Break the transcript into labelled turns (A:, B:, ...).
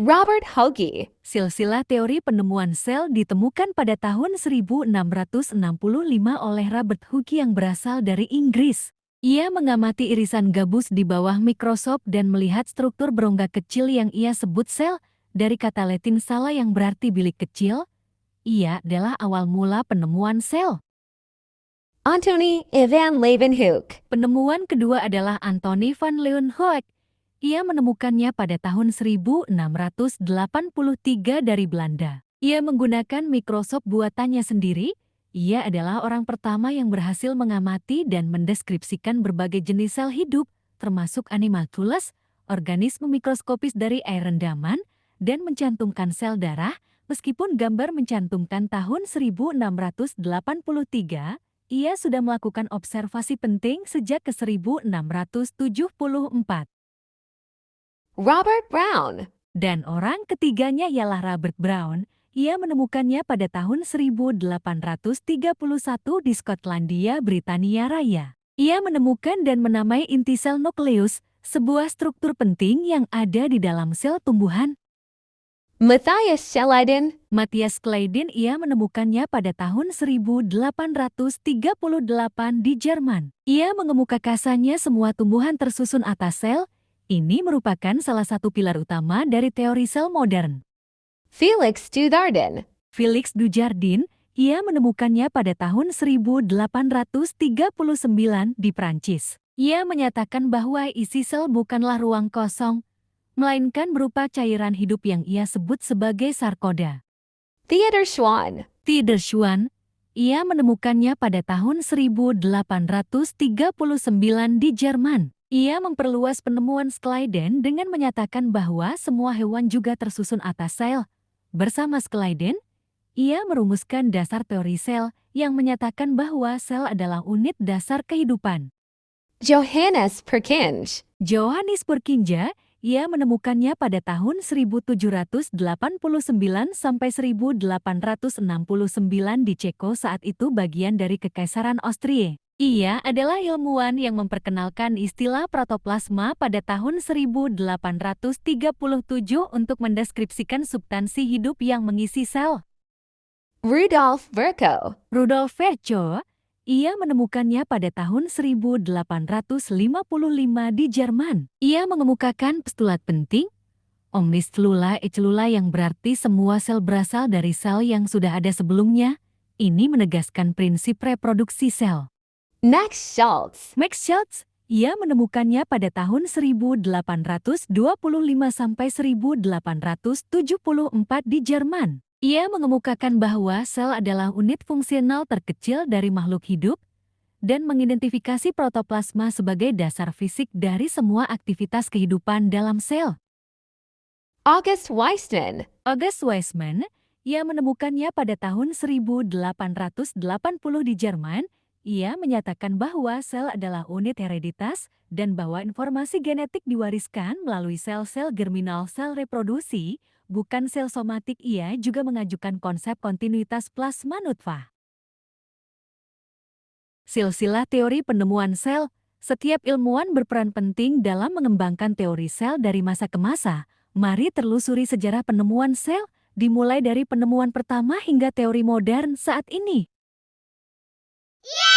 A: Robert Hoge.
B: Silsilah teori penemuan sel ditemukan pada tahun 1665 oleh Robert Hooke yang berasal dari Inggris. Ia mengamati irisan gabus di bawah mikroskop dan melihat struktur berongga kecil yang ia sebut sel, dari kata Latin sala yang berarti bilik kecil. Ia adalah awal mula penemuan sel.
A: Antony van Leeuwenhoek.
B: Penemuan kedua adalah Antony van Leeuwenhoek. Ia menemukannya pada tahun 1683 dari Belanda. Ia menggunakan mikroskop buatannya sendiri. Ia adalah orang pertama yang berhasil mengamati dan mendeskripsikan berbagai jenis sel hidup, termasuk animalculus, organisme mikroskopis dari air rendaman, dan mencantumkan sel darah. Meskipun gambar mencantumkan tahun 1683, ia sudah melakukan observasi penting sejak ke 1674.
A: Robert Brown.
B: Dan orang ketiganya ialah Robert Brown. Ia menemukannya pada tahun 1831 di Skotlandia, Britania Raya. Ia menemukan dan menamai inti sel nukleus, sebuah struktur penting yang ada di dalam sel tumbuhan.
A: Matthias Schleiden.
B: Matthias Schleiden ia menemukannya pada tahun 1838 di Jerman. Ia mengemukakannya semua tumbuhan tersusun atas sel. Ini merupakan salah satu pilar utama dari teori sel modern.
A: Felix Dujardin.
B: Felix Dujardin, ia menemukannya pada tahun 1839 di Prancis. Ia menyatakan bahwa isi sel bukanlah ruang kosong, melainkan berupa cairan hidup yang ia sebut sebagai sarkoda.
A: Theodor Schwann.
B: Theodor Schwann, ia menemukannya pada tahun 1839 di Jerman. Ia memperluas penemuan Schleiden dengan menyatakan bahwa semua hewan juga tersusun atas sel. Bersama Schleiden, ia merumuskan dasar teori sel yang menyatakan bahwa sel adalah unit dasar kehidupan.
A: Johannes Purkinje.
B: Johannes Purkinje, ia menemukannya pada tahun 1789 sampai 1869 di Ceko, saat itu bagian dari Kekaisaran Austria. Ia adalah ilmuwan yang memperkenalkan istilah protoplasma pada tahun 1837 untuk mendeskripsikan substansi hidup yang mengisi sel.
A: Rudolf Virchow.
B: Rudolf Virchow, ia menemukannya pada tahun 1855 di Jerman. Ia mengemukakan postulat penting, omnis cellula et cellula, yang berarti semua sel berasal dari sel yang sudah ada sebelumnya. Ini menegaskan prinsip reproduksi sel.
A: Max Schultz.
B: Max Schultz, ia menemukannya pada tahun 1825 sampai 1874 di Jerman. Ia mengemukakan bahwa sel adalah unit fungsional terkecil dari makhluk hidup dan mengidentifikasi protoplasma sebagai dasar fisik dari semua aktivitas kehidupan dalam sel.
A: August Weismann.
B: August Weismann, ia menemukannya pada tahun 1880 di Jerman. Ia menyatakan bahwa sel adalah unit hereditas dan bahwa informasi genetik diwariskan melalui sel-sel germinal sel reproduksi, bukan sel somatik. Ia juga mengajukan konsep kontinuitas plasma nutfah. Silsilah teori penemuan sel. Setiap ilmuwan berperan penting dalam mengembangkan teori sel dari masa ke masa. Mari telusuri sejarah penemuan sel, dimulai dari penemuan pertama hingga teori modern saat ini.
A: Yeah!